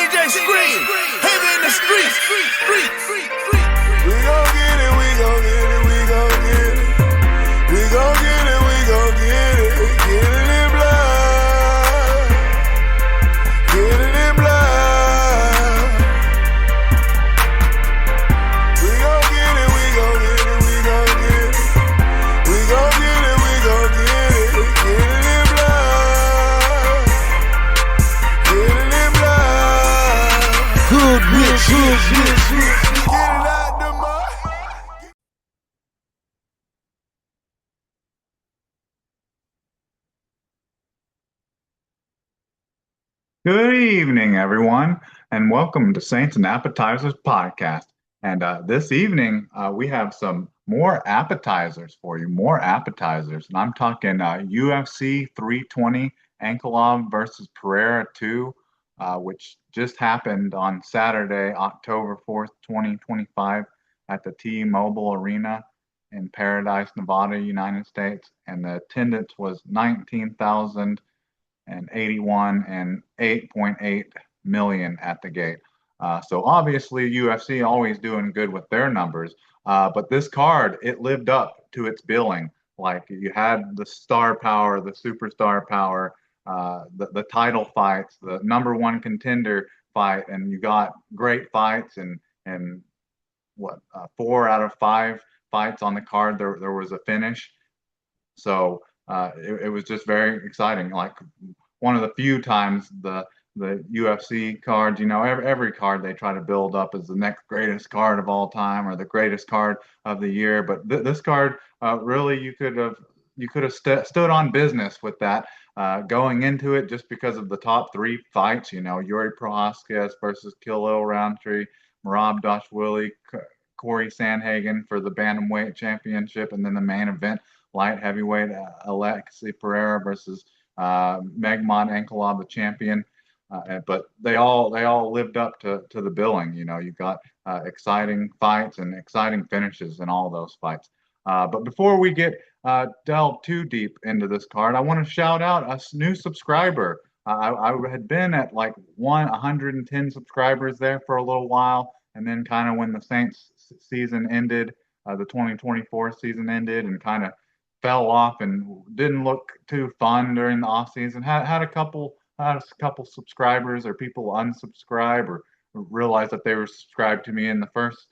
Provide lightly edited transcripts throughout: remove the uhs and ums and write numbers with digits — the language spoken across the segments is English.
DJ Scream, heavy in the streets. We gon' get it, we gon' get it, we gon' get it. We gon' get it, we gon' get it. Get it in blood. Get it in blood. We gon' get it, we gon' get it, we gon' get it. We gon' get it, we gon' get it. Get it in blood. Get it in blood. Hood rich. Get it out the mud. Good evening, everyone, and welcome to Saints and Appetizers podcast. And this evening, we have some more appetizers for you, more appetizers. And I'm talking UFC 320, Ankalaev versus Pereira 2, which just happened on Saturday, October 4th, 2025, at the T-Mobile Arena in Paradise, Nevada, United States. And the attendance was 19,000 and 81 and 8.8 million at the gate. So obviously UFC always doing good with their numbers. But this card, it lived up to its billing. Like you had the star power, the superstar power, the title fights, the number one contender fight, and you got great fights and what 4 out of 5 fights on the card there was a finish. So it was just very exciting. Like one of the few times the UFC cards, every card they try to build up as the next greatest card of all time or the greatest card of the year. But this card, really, you could have stood on business with that going into it just because of the top 3 fights. Yuri Prohaska versus Khalil Roundtree, Merab Dashwili, Corey Sandhagen for the bantamweight championship, and then the main event, light heavyweight Alexei Pereira versus Megmon Ankalaev, the champion. But they all lived up to the billing. You got exciting fights and exciting finishes in all those fights. But before we get delved too deep into this card, I want to shout out a new subscriber. I had been at like 110 subscribers there for a little while, and then kind of when the Saints season ended, the 2024 season ended, and kind of fell off and didn't look too fun during the off season. Had a couple subscribers or people unsubscribe or realize that they were subscribed to me in the first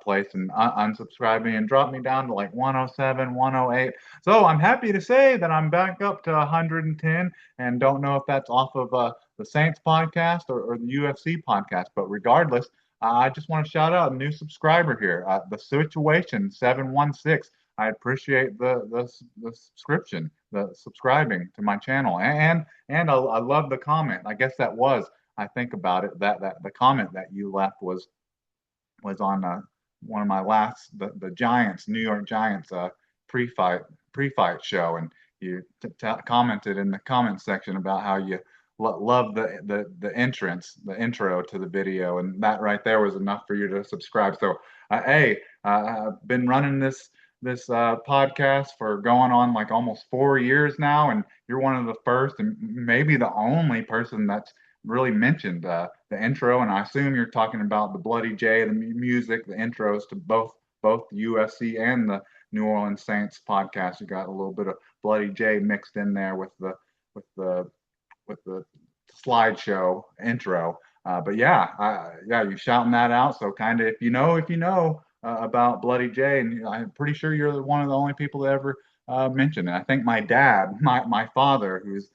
place and unsubscribe me and drop me down to like 107, 108. So I'm happy to say that I'm back up to 110, and don't know if that's off of the Saints podcast or the UFC podcast. But regardless, I just want to shout out a new subscriber here, the Situation 716. I appreciate the subscription, the subscribing to my channel, and I love the comment. I guess that was, I think about it, that the comment that you left was on one of my last the Giants, New York Giants pre-fight show, and you commented in the comment section about how you love the intro to the video, and that right there was enough for you to subscribe. So hey, I've been running this podcast for going on like almost 4 years now, and you're one of the first and maybe the only person that's really mentioned the intro. And I assume you're talking about the Bloody J, the music, the intros to both the UFC and the New Orleans Saints podcast. You got a little bit of Bloody J mixed in there with the slideshow intro. But yeah, you shouting that out. So kind of if you know about Bloody J, and I'm pretty sure you're one of the only people that ever mentioned it. I think my dad, my father, who's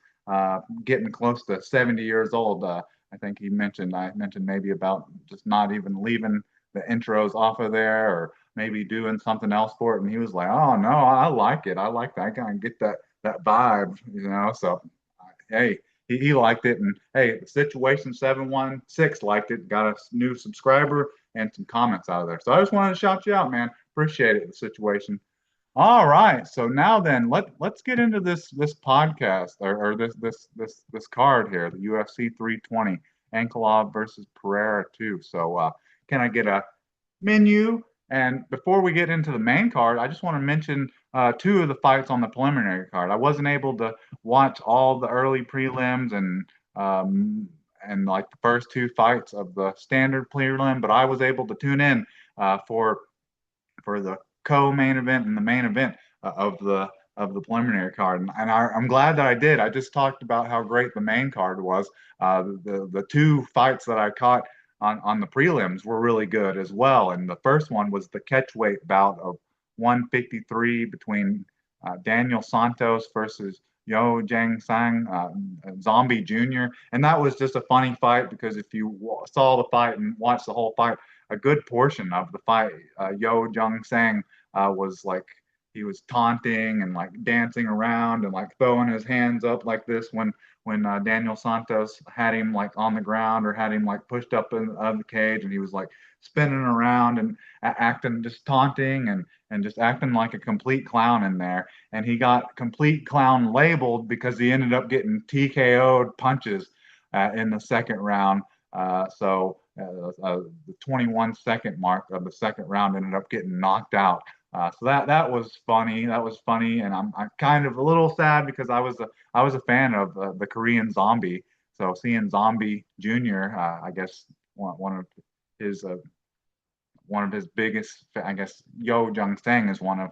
getting close to 70 years old, I think I mentioned maybe about just not even leaving the intros off of there, or maybe doing something else for it. And he was like, "Oh no, I like it. I like that. I kind of get that vibe, So hey, he liked it, and hey, the Situation 716 liked it. Got a new subscriber and some comments out of there. So I just wanted to shout you out, man. Appreciate it, the Situation. All right, so now then let's get into this podcast or this card here, the UFC 320, Ankalaev versus Pereira 2. So can I get a menu? And before we get into the main card, I just want to mention 2 of the fights on the preliminary card. I wasn't able to watch all the early prelims and and like the first two fights of the standard prelim, but I was able to tune in for the co-main event and the main event of the preliminary card, and I'm glad that I did. I just talked about how great the main card was. The two fights that I caught on the prelims were really good as well. And the first one was the catchweight bout of 153 between Daniel Santos versus Yo Jang Sang, Zombie Jr. And that was just a funny fight because if you saw the fight and watched the whole fight, a good portion of the fight, Yo Jung Sang was like he was taunting and like dancing around and like throwing his hands up like this when Daniel Santos had him like on the ground or had him like pushed up in the cage, and he was like spinning around and acting just taunting and just acting like a complete clown in there. And he got complete clown labeled because he ended up getting TKO'd punches in the second round. The 21-second mark of the second round ended up getting knocked out. So that was funny. That was funny, and I'm kind of a little sad because I was a fan of the Korean Zombie. So seeing Zombie Jr., I guess one of his biggest, I guess Yo Jung Sang is one of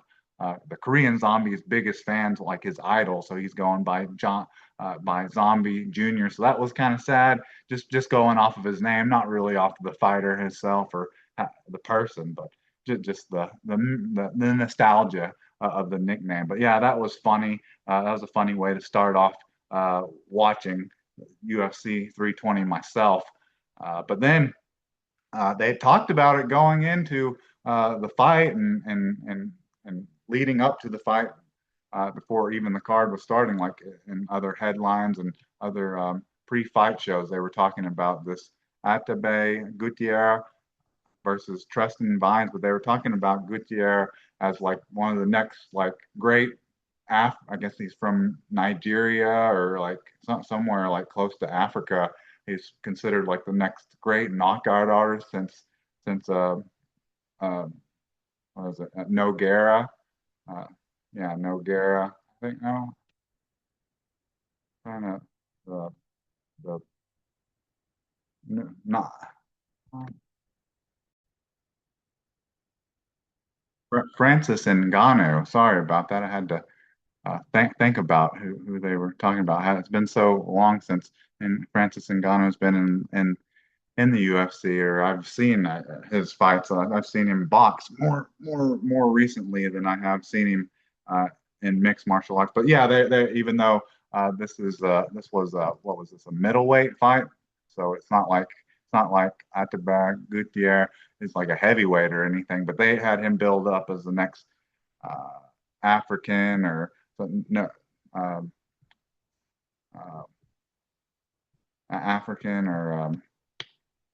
the Korean Zombie's biggest fans, like his idol. So he's going by Zombie Jr. So that was kind of sad, just going off of his name, not really off of the fighter himself or the person, but just the nostalgia of the nickname. But yeah, that was funny. That was a funny way to start off watching UFC 320 myself. But then they talked about it going into the fight and leading up to the fight before even the card was starting, like in other headlines and other pre-fight shows. They were talking about this Atabe Gutierrez versus Tristan Vines, but they were talking about Gutierrez as like one of the next like great I guess he's from Nigeria or like somewhere like close to Africa. He's considered like the next great knockout artist since what is it, Noguera? Uh, yeah, Noguera. I think no, kind of the not Francis Ngannou. Sorry about that. I had to think about who they were talking about. It's been so long since and Francis Ngannou's been in the UFC, or I've seen his fights. I've seen him box more recently than I have seen him in mixed martial arts. But yeah, they even though this was what was this, a middleweight fight, so it's not like Atabag Gutierrez is like a heavyweight or anything, but they had him build up as the next uh, African or no um, uh, African or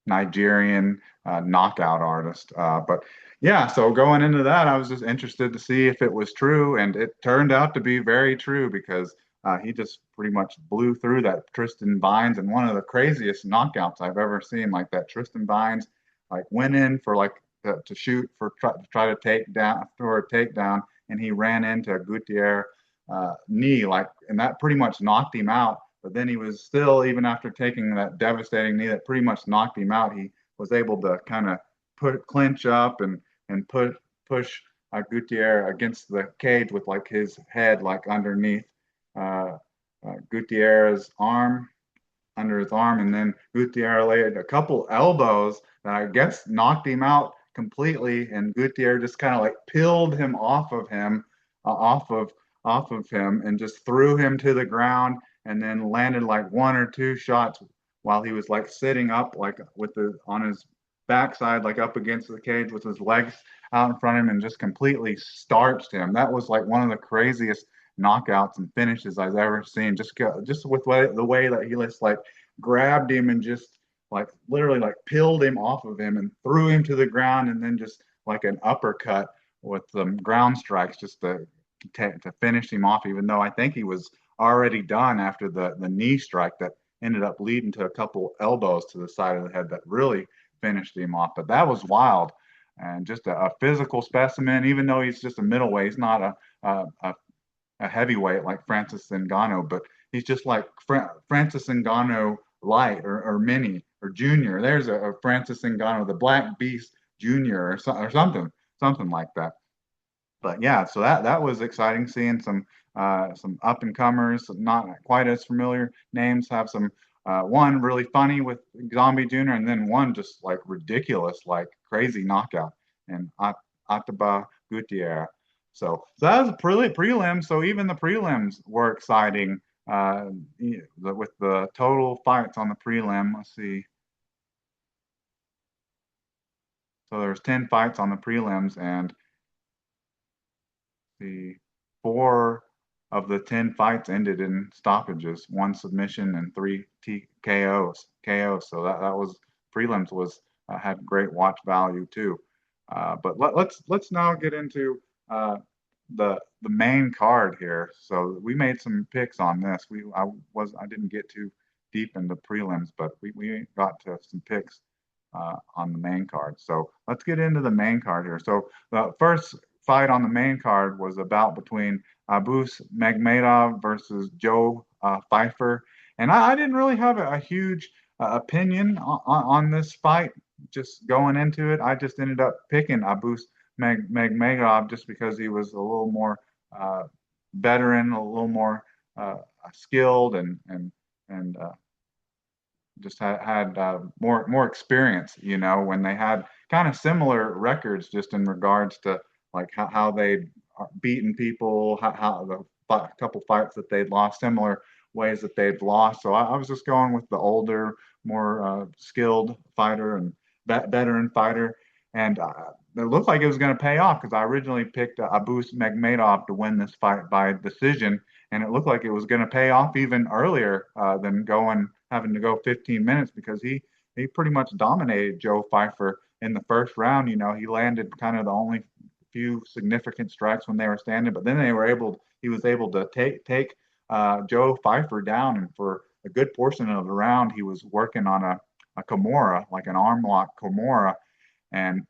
Nigerian knockout artist. But yeah, so going into that, I was just interested to see if it was true, and it turned out to be very true because he just pretty much blew through that Tristan Vines, and one of the craziest knockouts I've ever seen. Like that Tristan Vines, like went in for like to shoot for try to take down for a takedown, and he ran into Gutierrez knee, like, and that pretty much knocked him out. But then he was still, even after taking that devastating knee that pretty much knocked him out, he was able to kind of put clinch up and push Gutierrez against the cage with like his head like underneath uh, Gutierrez's arm, under his arm, and then Gutierrez laid a couple elbows that I guess knocked him out completely, and Gutierrez just kind of like peeled him uh, off of off of him, and just threw him to the ground, and then landed like one or two shots while he was like sitting up, like with the on his backside, like up against the cage with his legs out in front of him, and just completely starched him. That was like one of the craziest knockouts and finishes I've ever seen. Just with the way that he just like grabbed him and just like literally like peeled him off of him and threw him to the ground, and then just like an uppercut with some ground strikes just to finish him off. Even though I think he was already done after the knee strike that ended up leading to a couple elbows to the side of the head that really finished him off. But that was wild, and just a physical specimen. Even though he's just a middleweight, he's not a heavyweight like Francis Ngannou, but he's just like Francis Ngannou light or mini or junior. There's a Francis Ngannou, the Black Beast Junior or something like that. But yeah, so that was exciting seeing some up and comers, not quite as familiar names have some one really funny with Zombie Junior, and then one just like ridiculous, like crazy knockout and Ataba Gutierrez. So that was a prelim. So even the prelims were exciting with the total fights on the prelim. Let's see. So there's 10 fights on the prelims, and the four of the 10 fights ended in stoppages, one submission and three KOs. So that was prelims was had great watch value too. But let's now get into the main card here. So we made some picks on this. I didn't get too deep into prelims, but we got to some picks on the main card. So let's get into the main card here. So the first fight on the main card was a bout between Abus Magmedov versus Joe Pfeiffer. And I didn't really have a huge opinion on this fight just going into it. I just ended up picking Abus Magmedov just because he was a little more uh, veteran, a little more skilled, and just had more experience, when they had kind of similar records just in regards to like how they beaten people, how the couple fights that they'd lost, similar ways that they've lost. So I was just going with the older, more skilled fighter and veteran fighter, and it looked like it was going to pay off because I originally picked Abus Magmedov to win this fight by decision, and it looked like it was going to pay off even earlier than having to go 15 minutes because he pretty much dominated Joe Pfeiffer in the first round. He landed kind of the only few significant strikes when they were standing, but then he was able to take Joe Pfeiffer down, and for a good portion of the round, he was working on a Kimura, like an arm lock Kimura, and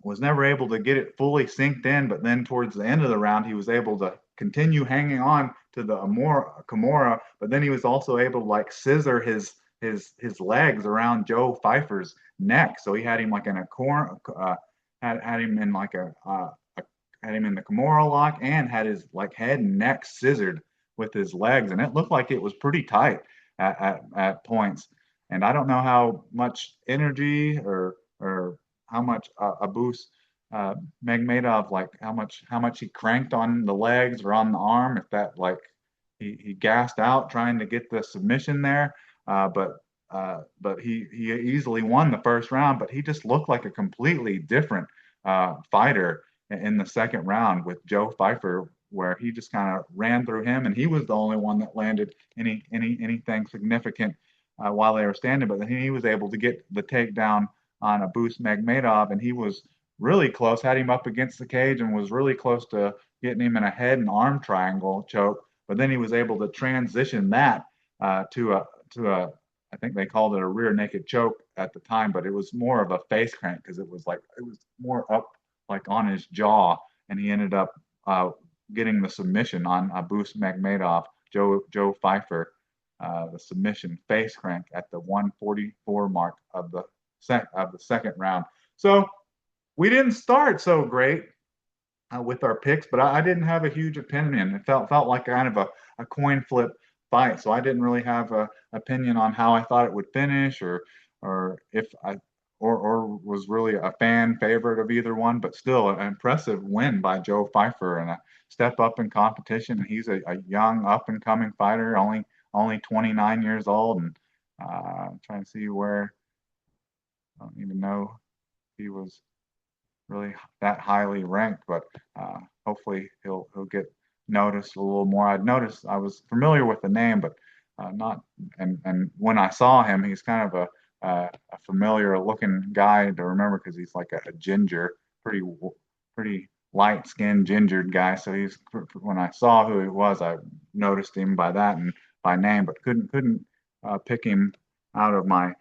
was never able to get it fully synced in. But then towards the end of the round, he was able to continue hanging on to the Kimura, but then he was also able to like scissor his legs around Joe Pfeiffer's neck. So he had him like in a corner, had him in like had him in the Kimura lock and had his like head and neck scissored with his legs, and it looked like it was pretty tight at points. And I don't know how much energy or how much a boost Magmedov, like how much he cranked on the legs or on the arm, if that like he gassed out trying to get the submission there. But he easily won the first round, but he just looked like a completely different fighter in the second round with Joe Pfeiffer, where he just kind of ran through him, and he was the only one that landed anything significant while they were standing. But then he was able to get the takedown on Abus Magmedov, and he was really close, had him up against the cage, and was really close to getting him in a head and arm triangle choke. But then he was able to transition that to a I think they called it a rear naked choke at the time, but it was more of a face crank because it was more up like on his jaw, and he ended up getting the submission on Abus Magmedov, Joe Pfeiffer, the submission face crank at the 144 mark of the second round. So we didn't start so great with our picks, but I didn't have a huge opinion. It felt like kind of a coin flip fight, so I didn't really have a opinion on how I thought it would finish, or if I or was really a fan favorite of either one. But still, an impressive win by Joe Pfeiffer and a step up in competition. He's a young up and coming fighter, only 29 years old, and I'm trying to see where. I don't even know if he was really that highly ranked, but hopefully he'll get noticed a little more. I'd noticed I was familiar with the name, but not. And when I saw him, he's kind of a familiar looking guy to remember because he's like a ginger, pretty light skinned gingered guy. So when I saw who he was, I noticed him by that and by name, but couldn't pick him out of my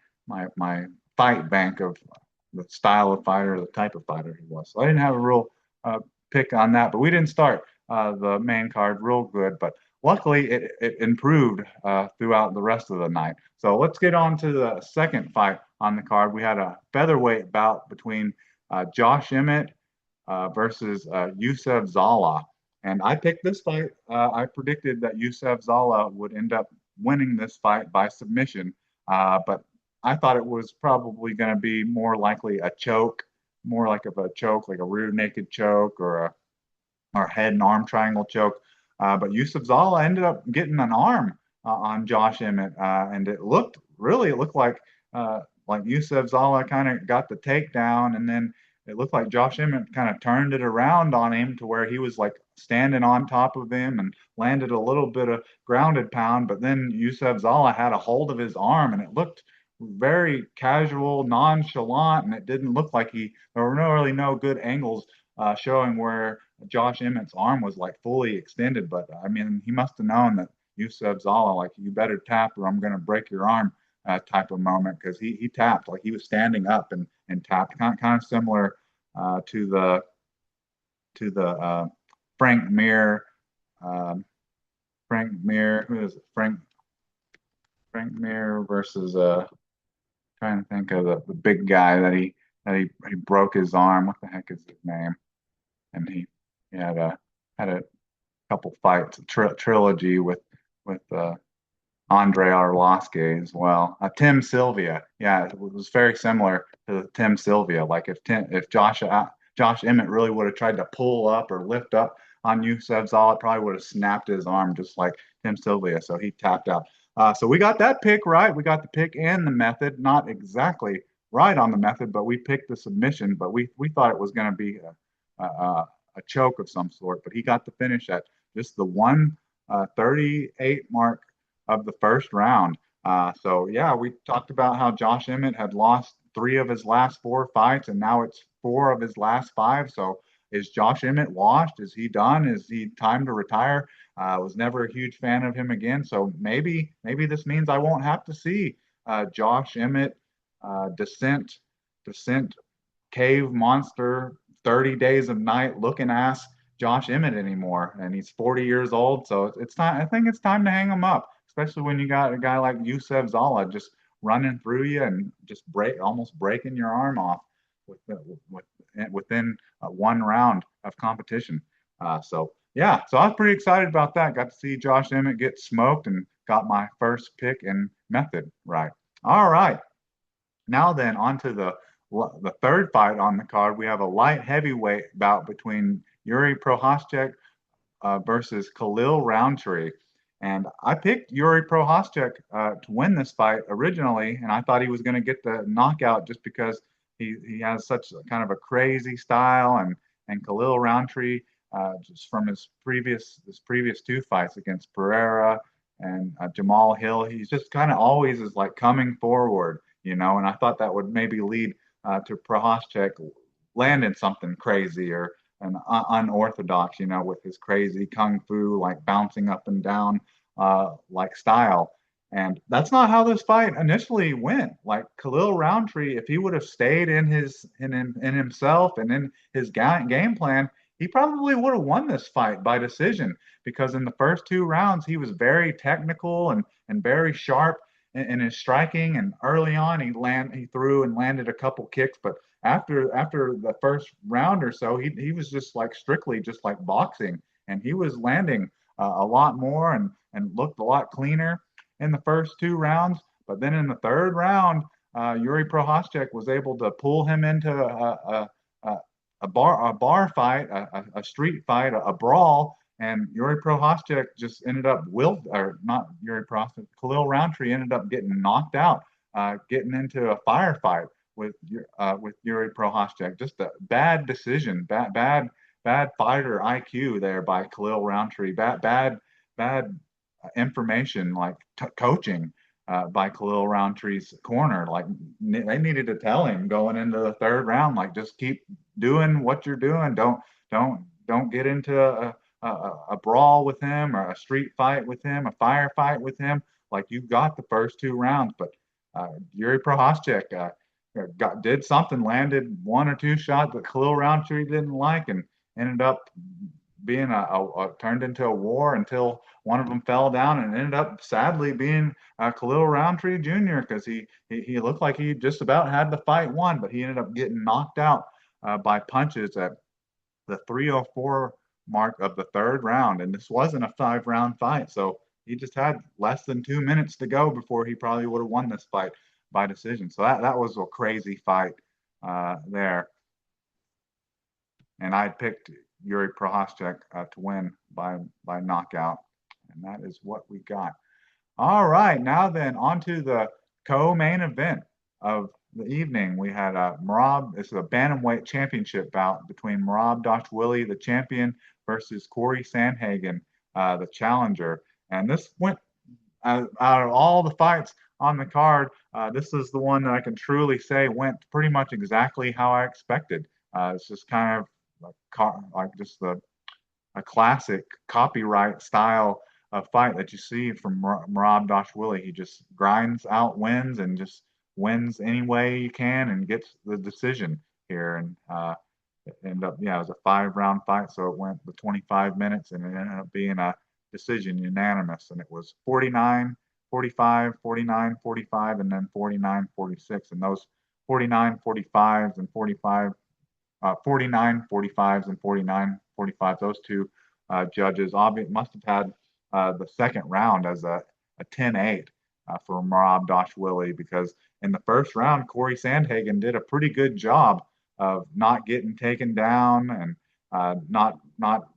fight bank of the style of fighter, the type of fighter he was. So I didn't have a real pick on that, but we didn't start the main card real good. But luckily it improved throughout the rest of the night. So let's get on to the second fight on the card. We had a featherweight bout between Josh Emmett versus Youssef Zala. And I picked this fight. I predicted that Youssef Zala would end up winning this fight by submission, but I thought it was probably going to be more likely a choke, more like of a choke, like a rear naked choke or head and arm triangle choke. But Yusuf Zala ended up getting an arm on Josh Emmett, and it looked like Yusuf Zala kind of got the takedown, and then it looked like Josh Emmett kind of turned it around on him to where he was like standing on top of him and landed a little bit of grounded pound. But then Yusuf Zala had a hold of his arm, and it looked very casual, nonchalant, and it didn't look like there were really no good angles showing where Josh Emmett's arm was like fully extended. But I mean, he must have known that Yusuf Zala, like, you better tap or I'm going to break your arm type of moment, because he tapped like he was standing up and tapped, kind of similar to the Frank Mir, um, who is it? Frank Mir versus trying to think of the big guy that he broke his arm. What the heck is his name? And he had a couple fights, trilogy with Andre Arlovsky as well. Tim Sylvia, yeah, it was very similar to Tim Sylvia. Like if Josh Emmett really would have tried to pull up or lift up on Youssef Zala, it probably would have snapped his arm just like Tim Sylvia. So he tapped out. So we got that pick right. We got the pick and the method, not exactly right on the method, but we picked the submission. But we thought it was going to be a choke of some sort. But he got the finish at just the 138 mark of the first round. So yeah, we talked about how Josh Emmett had lost 3 of his last 4 fights, and now it's 4 of his last 5. So is Josh Emmett washed? Is he done? Is he time to retire? Was never a huge fan of him again. So maybe this means I won't have to see Josh Emmett descent cave monster 30 days of night looking ass Josh Emmett anymore. And he's 40 years old. So it's time. I think it's time to hang him up, especially when you got a guy like Youssef Zala just running through you and just almost breaking your arm off with, with, within 1 round of competition. So yeah, so I was pretty excited about that. Got to see Josh Emmett get smoked and got my first pick and method right. All right, now then, on to the third fight on the card. We have a light heavyweight bout between Yuri Prohaschek versus Khalil Roundtree. And I picked Yuri Prohaschek to win this fight originally, and I thought he was going to get the knockout just because he has such kind of a crazy style, and Khalil Roundtree just from his previous 2 fights against Pereira and Jamal Hill, he's just kind of always is like coming forward, and I thought that would maybe lead to Prohaschek landing something crazy or an unorthodox, with his crazy kung fu, like bouncing up and down, like style. And that's not how this fight initially went. Like Khalil Roundtree, if he would have stayed in himself and in his game plan, he probably would have won this fight by decision, because in the first 2 rounds he was very technical and very sharp in his striking. And early on he threw and landed a couple kicks, but after the first round or so, he was just like strictly just like boxing, and he was landing a lot more and looked a lot cleaner in the first 2 rounds. But then in the third round, Yuri Prohaschek was able to pull him into a bar fight, a street fight, a brawl, and Yuri Prohaschek just ended up or not Yuri Prohaschek, Khalil Roundtree ended up getting knocked out, getting into a firefight with Yuri Prohaschek. Just a bad decision, bad fighter IQ there by Khalil Roundtree. Bad information, like coaching by Khalil Roundtree's corner. Like they needed to tell him going into the third round, like, just keep doing what you're doing. Don't get into a brawl with him or a street fight with him, a firefight with him. Like, you got the first 2 rounds, but Yuri Prohaschek did something, landed 1 or 2 shots that Khalil Roundtree didn't like, and ended up being turned into a war until one of them fell down and ended up sadly being Khalil Roundtree Jr. because he looked like he just about had the fight won, but he ended up getting knocked out by punches at the 304 mark of the third round. And this wasn't a 5 round fight. So he just had less than 2 minutes to go before he probably would have won this fight by decision. So that was a crazy fight there. And I picked Yuri Prohaschek to win by knockout. And that is what we got. All right, now then, on to the co-main event of the evening. We had Merab. This is a bantamweight championship bout between Merab Dashwili, the champion, versus Corey Sandhagen, the challenger. And this went out of all the fights on the card. This is the one that I can truly say went pretty much exactly how I expected. It's just kind of like just a classic copyright style fight that you see from Merab Dashwili. He just grinds out wins and just wins any way he can and gets the decision here. And it ended up, yeah, it was a 5 round fight, so it went the 25 minutes and it ended up being a decision unanimous. And it was 49, 45, 49, 45, and then 49, 46. And those 49, 45s and 45 49 45s and 49 45. Those two judges must have had the second round as a 10-8 for Merab Dashwili because in the first round, Corey Sandhagen did a pretty good job of not getting taken down and not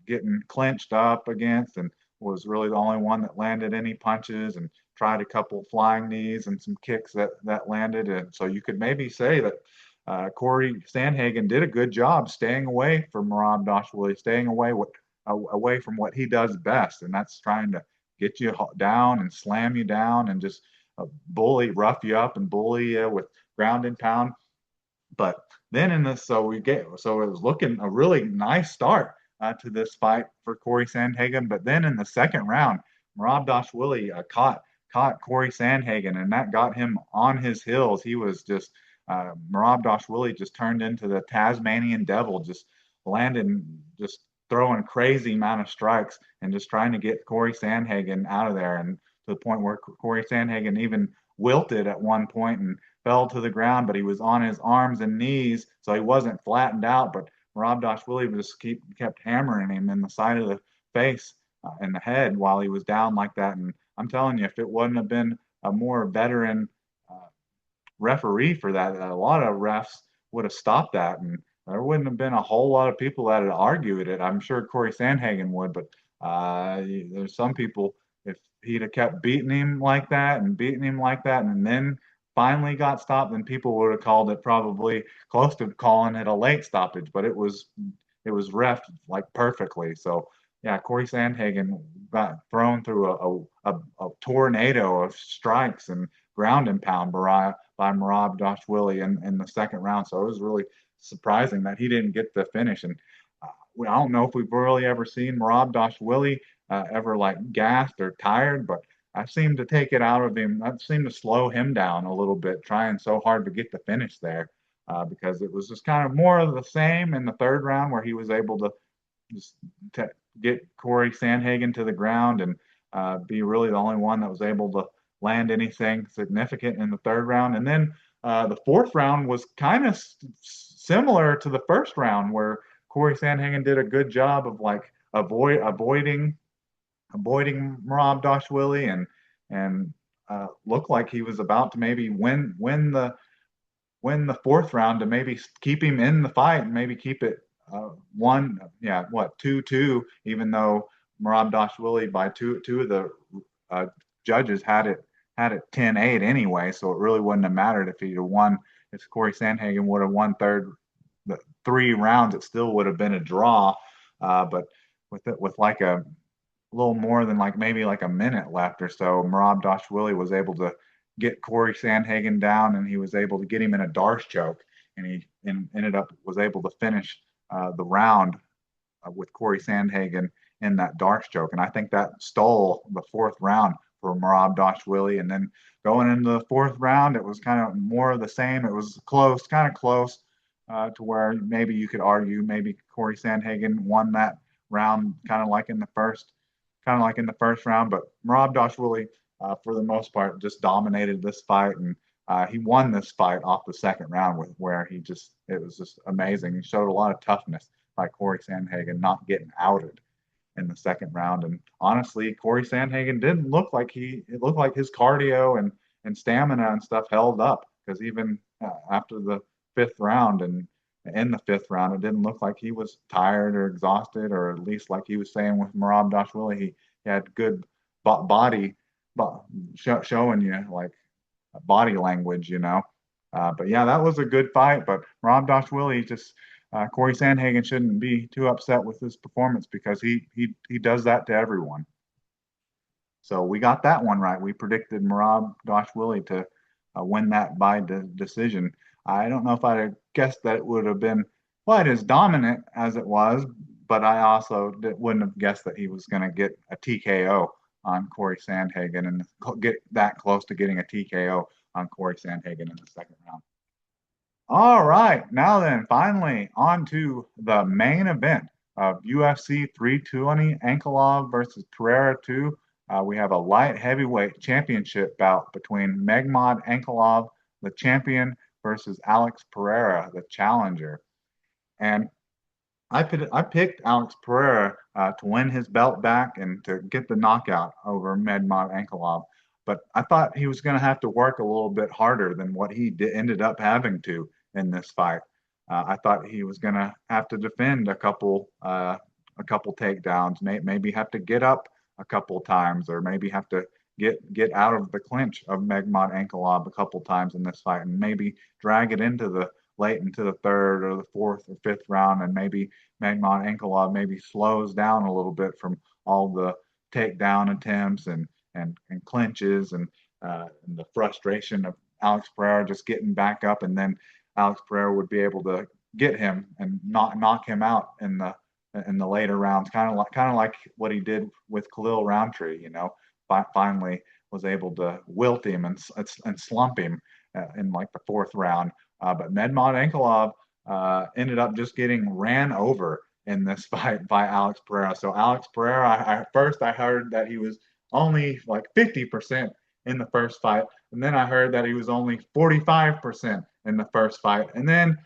getting clinched up against, and was really the only one that landed any punches and tried a couple flying knees and some kicks that landed. And so you could maybe say that Corey Sandhagen did a good job staying away from Merab Dashwili, staying away from what he does best, and that's trying to get you down and slam you down and just rough you up and bully you with ground and pound. But then so it was looking a really nice start to this fight for Corey Sandhagen. But then in the second round, Merab Dashwili caught Corey Sandhagen, and that got him on his heels. He was just Merab Dashwili just turned into the Tasmanian devil, just throwing crazy amount of strikes and just trying to get Corey Sandhagen out of there, and to the point where Corey Sandhagen even wilted at one point and fell to the ground, but he was on his arms and knees, so he wasn't flattened out. But Merab Dashwili just kept hammering him in the side of the face and the head while he was down like that. And I'm telling you, if it wouldn't have been a more veteran referee for that, a lot of refs would have stopped that, and there wouldn't have been a whole lot of people that had argued it. I'm sure Corey Sandhagen would, but there's some people, if he'd have kept beating him like that and beating him like that and then finally got stopped, then people would have called it probably close to calling it a late stoppage, but it was ref like perfectly. So yeah, Corey Sandhagen got thrown through a tornado of strikes and ground and pound by Merab Dashwili in the second round. So it was really surprising that he didn't get the finish. And I don't know if we've really ever seen Merab Dashwili ever like gassed or tired, but I seemed to take it out of him. That seemed to slow him down a little bit, trying so hard to get the finish there, because it was just kind of more of the same in the third round where he was able to just get Corey Sandhagen to the ground and be really the only one that was able to land anything significant in the third round. And then the fourth round was kind of similar to the first round, where Corey Sandhagen did a good job of like avoiding Merab Dashwili and looked like he was about to maybe win the fourth round to maybe keep him in the fight and maybe keep it 2-2, even though Merab Dashwili by two of the judges had it 10-8 anyway, so it really wouldn't have mattered if he'd have won. If Corey Sandhagen would have won the 3 rounds, it still would have been a draw. But with like a little more than maybe a minute left or so, Merab Dashwili was able to get Corey Sandhagen down, and he was able to get him in a Darce choke, and he was able to finish the round with Corey Sandhagen in that Darce choke. And I think that stole the fourth round for Merab Dashwili. And then going into the fourth round, it was kind of more of the same. It was close, kind of close to where maybe you could argue maybe Corey Sandhagen won that round, kind of like in the first round. But Merab Dashwili, for the most part, just dominated this fight, and he won this fight off the second round with where it was just amazing. He showed a lot of toughness by Corey Sandhagen, not getting outed in the second round. And honestly, Corey Sandhagen didn't look like it looked like his cardio and stamina and stuff held up because even after the fifth round and in the fifth round, it didn't look like he was tired or exhausted, or at least like he was saying with Merab Dashwili, he had good body, showing you like body language, you know. But yeah, that was a good fight. But Rob Dashwili just Corey Sandhagen shouldn't be too upset with his performance because he does that to everyone. So we got that one right. We predicted Merab Dashwili to win that by decision. I don't know if I'd have guessed that it would have been quite as dominant as it was, but I also wouldn't have guessed that he was going to get a TKO on Corey Sandhagen and get that close to getting a TKO on Corey Sandhagen in the second round. All right, now then, finally on to the main event of UFC 320, Ankalaev versus Pereira 2. We have a light heavyweight championship bout between Megmod Ankalaev, the champion, versus Alex Pereira, the challenger. And I picked Alex Pereira to win his belt back and to get the knockout over Megmod Ankalaev. But I thought he was going to have to work a little bit harder than what he ended up having to in this fight. I thought he was going to have to defend a couple takedowns, maybe have to get up a couple times, or maybe have to get out of the clinch of Megmod Ankalaev a couple times in this fight, and maybe drag it into the late into the third or the fourth or fifth round, and maybe Megmod Ankalaev maybe slows down a little bit from all the takedown attempts and clinches and the frustration of Alex Pereira just getting back up, and then Alex Pereira would be able to get him and knock him out in the later rounds, kind of like what he did with Khalil Roundtree. You know, finally was able to wilt him and slump him in like the fourth round. But Megmod Ankalaev ended up just getting ran over in this fight by Alex Pereira. So Alex Pereira, first I heard that he was only like 50% in the first fight, and then I heard that he was only 45% in the first fight, and then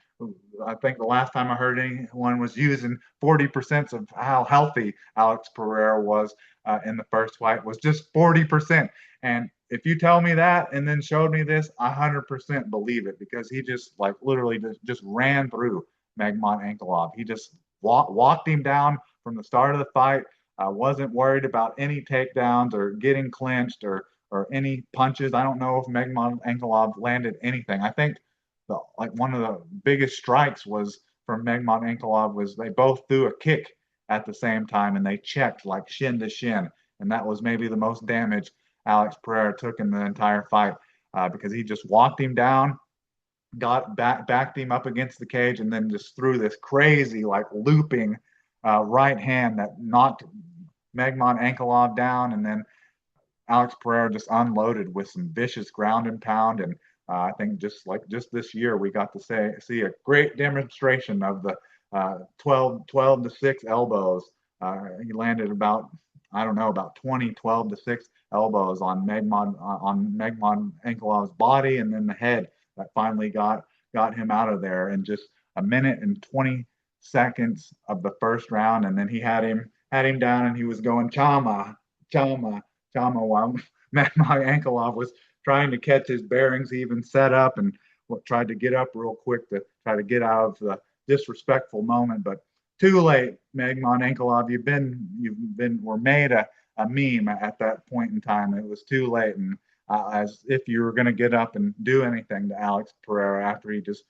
I think the last time I heard anyone was using 40% of how healthy Alex Pereira was in the first fight was just 40%. And if you tell me that and then showed me this, I 100% believe it, because he just like literally just ran through Megmod Ankalaev. He just walked him down from the start of the fight. Wasn't worried about any takedowns or getting clinched or any punches. I don't know if Megmod Ankalaev landed anything. I think like one of the biggest strikes was from Megmod Ankalaev was they both threw a kick at the same time, and they checked like shin to shin, and that was maybe the most damage Alex Pereira took in the entire fight, because he just walked him down, backed him up against the cage, and then just threw this crazy like looping right hand that knocked Megmod Ankalaev down, and then Alex Pereira just unloaded with some vicious ground and pound. And I think just this year, we got to see a great demonstration of the 12 to 6 elbows. He landed about, I don't know, about 12 to 6 elbows on Megmod Ankalaev's body, and then the head that finally got him out of there in just a minute and 20 seconds of the first round. And then he had him down, and he was going chama, chama, chama, while Megmod Ankalaev was trying to catch his bearings. He even set up and tried to get up real quick to try to get out of the disrespectful moment. But too late, Megmod Ankalaev. Were made a meme at that point in time. It was too late, and as if you were going to get up and do anything to Alex Pereira after he just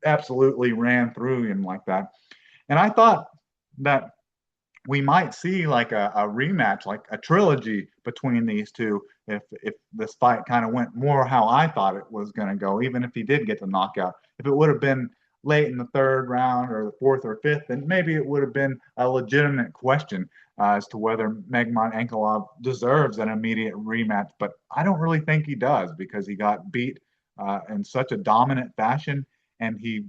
absolutely ran through him like that. And I thought that we might see like a rematch, like a trilogy between these two, if this fight kind of went more how I thought it was going to go, even if he did get the knockout. If it would have been late in the third round or the fourth or fifth, then maybe it would have been a legitimate question as to whether Megmod Ankalaev deserves an immediate rematch. But I don't really think he does, because he got beat in such a dominant fashion. And he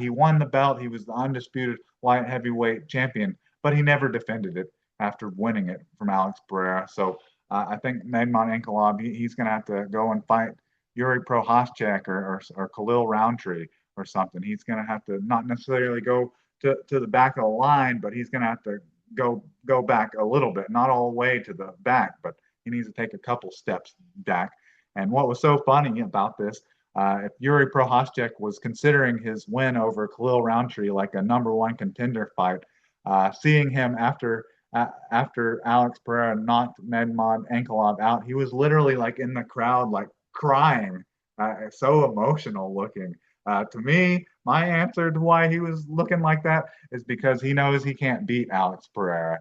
won the belt. He was the undisputed light heavyweight champion. but he never defended it after winning it from Alex Pereira. So I think Magmon Ankalaev, he's going to have to go and fight Yuri Prohaschek or Khalil Roundtree or something. He's going to have to not necessarily go to the back of the line, but he's going to have to go back a little bit, not all the way to the back, but he needs to take a couple steps back. And what was so funny about this, if Yuri Prohaschek was considering his win over Khalil Roundtree like a number one contender fight, seeing him after Alex Pereira knocked Medmod Ankalaev out, he was literally like in the crowd, like crying, so emotional looking. To me, my answer to why he was looking like that is because he knows he can't beat Alex Pereira.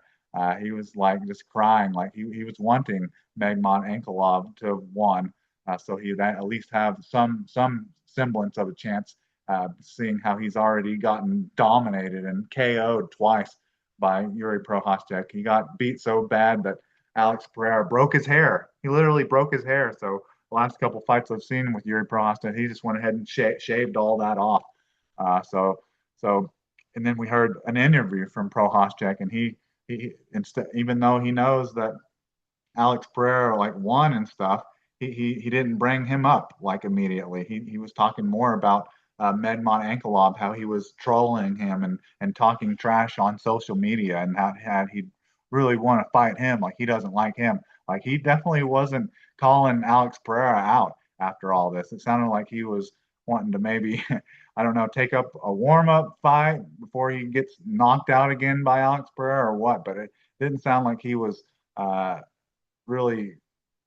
He was like just crying, like he was wanting Megmon Ankalaev to have won, so he that at least have some semblance of a chance. Seeing how he's already gotten dominated and KO'd twice by Yuri Prohaschek. He got beat so bad that Alex Pereira broke his hair. He literally broke his hair. So the last couple fights I've seen with Yuri Prohaschek, he just went ahead and shaved all that off. So, and then we heard an interview from Prohaschek, and he instead, even though he knows that Alex Pereira like won and stuff, he didn't bring him up like immediately. He was talking more about Medmon Ankalaev, how he was trolling him and talking trash on social media, and how had he really want to fight him, like he doesn't like him. Like he definitely wasn't calling Alex Pereira out after all this. It sounded like he was wanting to maybe, I don't know, take up a warm up fight before he gets knocked out again by Alex Pereira or what. But it didn't sound like he was really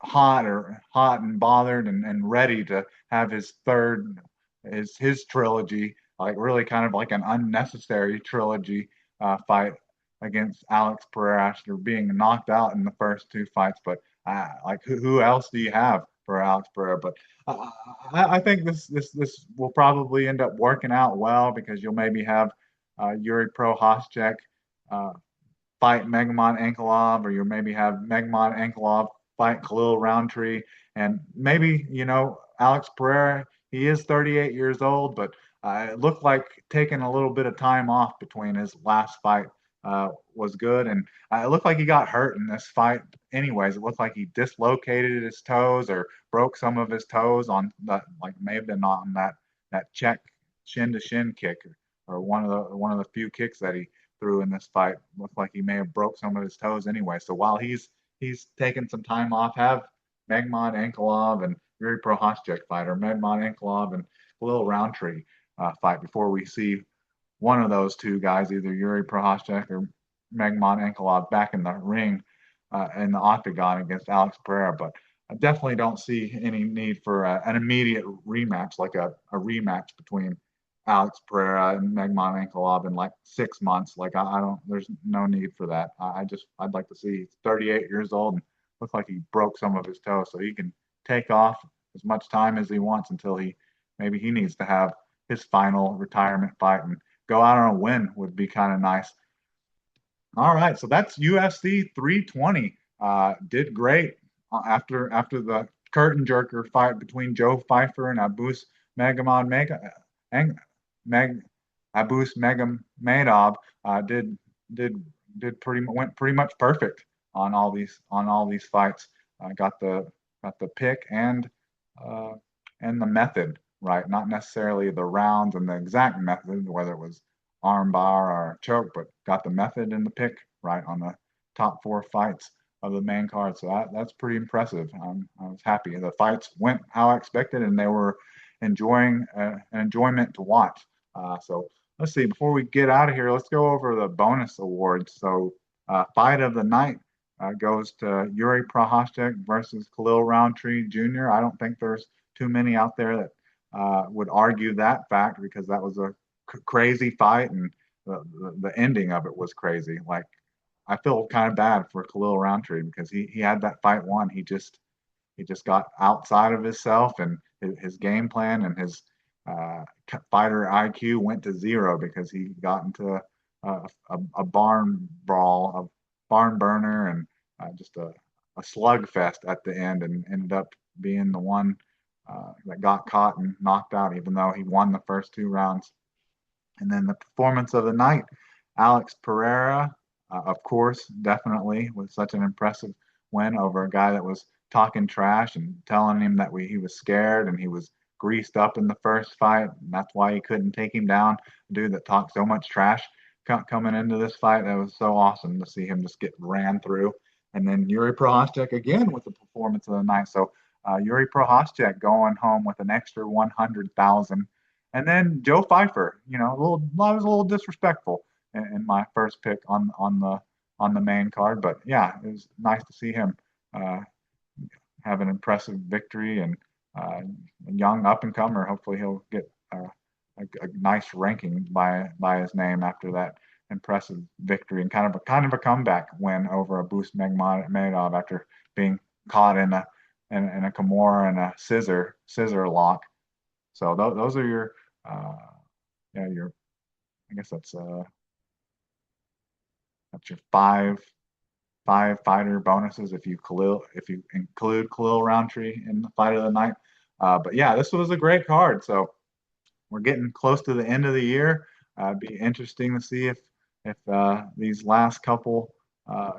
hot and bothered and ready to have his third his trilogy, like really kind of like an unnecessary trilogy fight against Alex Pereira after being knocked out in the first two fights. But like who else do you have for Alex Pereira? But I think this will probably end up working out well because you'll maybe have Yuri Prohaschek uh, fight Megmon Ankalaev, or you maybe have Megmon Ankalaev fight Khalil Roundtree, and maybe Alex Pereira. He is 38 years old, but it looked like taking a little bit of time off between his last fight was good, and it looked like he got hurt in this fight. Anyways, it looked like he dislocated his toes or broke some of his toes on the like may have been on that check shin to shin kick or one of the few kicks that he through in this fight. Looked like he may have broke some of his toes anyway. So while he's taking some time off, have Megmod Ankalaev and Yuri Prohaschek fight, or Megmod Ankalaev and Khalil Roundtree fight before we see one of those two guys, either Yuri Prohaschek or Megmod Ankalaev, back in the ring in the octagon against Alex Pereira. But I definitely don't see any need for an immediate rematch, like a rematch between Alex Pereira and Megman Ankalaev in like 6 months. Like I don't, there's no need for that. I'd like to see he's 38 years old and looks like he broke some of his toes, so he can take off as much time as he wants until maybe he needs to have his final retirement fight and go out on a win would be kind of nice. All right, so that's UFC 320. Did great after the curtain jerker fight between Joe Pfeiffer and Abus Megamon Meg Abus Megamedov did went pretty much perfect on all these fights. Got the pick and the method right, not necessarily the rounds and the exact method, whether it was armbar or choke, but got the method and the pick right on the top four fights of the main card. So that's pretty impressive. I was happy. The fights went how I expected, and they were an enjoyment to watch. So let's see. Before we get out of here, let's go over the bonus awards. So fight of the night goes to Yuri Prohaschek versus Khalil Roundtree Jr. I don't think there's too many out there that would argue that fact because that was a crazy fight, and the ending of it was crazy. Like I feel kind of bad for Khalil Roundtree because he had that fight won. He just got outside of himself, and his game plan and his fighter IQ went to zero because he got into a barn brawl, a barn burner, and just a slugfest at the end, and ended up being the one that got caught and knocked out, even though he won the first two rounds. And then the performance of the night, Alex Pereira Of course, definitely with such an impressive win over a guy that was talking trash and telling him that he was scared and he was greased up in the first fight. And that's why he couldn't take him down. A dude that talked so much trash coming into this fight. That was so awesome to see him just get ran through. And then Yuri Prohaska again with the performance of the night. So Yuri Prohaska going home with an extra 100,000. And then Joe Pfeiffer, I was a little disrespectful in my first pick on the main card. But yeah, it was nice to see him uh, have an impressive victory and a young up and comer. Hopefully, he'll get a nice ranking by his name after that impressive victory and kind of a comeback win over Abus Magomedov after being caught in a Kimura and a scissor lock. So those are your yeah your I guess that's your five fighter bonuses if you include Khalil Roundtree in the fight of the night. But yeah, this was a great card. So we're getting close to the end of the year. It'd be interesting to see if these last couple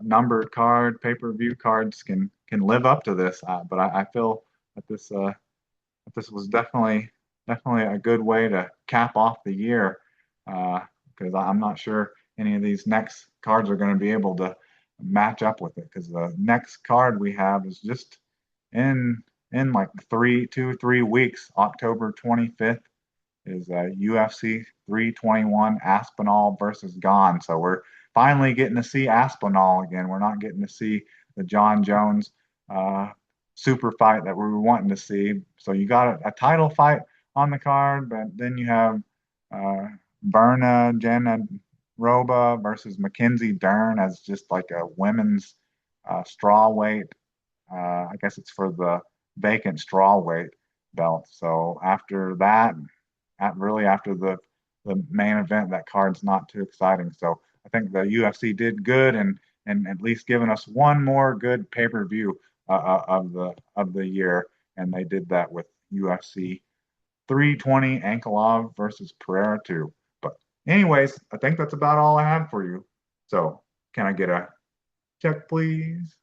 numbered pay-per-view cards can live up to this. But I feel that this was definitely a good way to cap off the year because I'm not sure any of these next cards are going to be able to match up with it because the next card we have is just in like 3 weeks, October 25th is UFC 321 Aspinall versus Gane. So we're finally getting to see Aspinall again. We're not getting to see the John Jones uh, super fight that we were wanting to see. So you got a title fight on the card, but then you have uh, Berna Janaroba versus Mackenzie Dern as just like a women's straw weight. I guess it's for the vacant straw weight belt. So after that, after the main event, that card's not too exciting. So I think the UFC did good and at least given us one more good pay-per-view of the year, and they did that with UFC 320 Ankalaev versus Pereira 2. But anyways, I think that's about all I have for you. So can I get a check, please?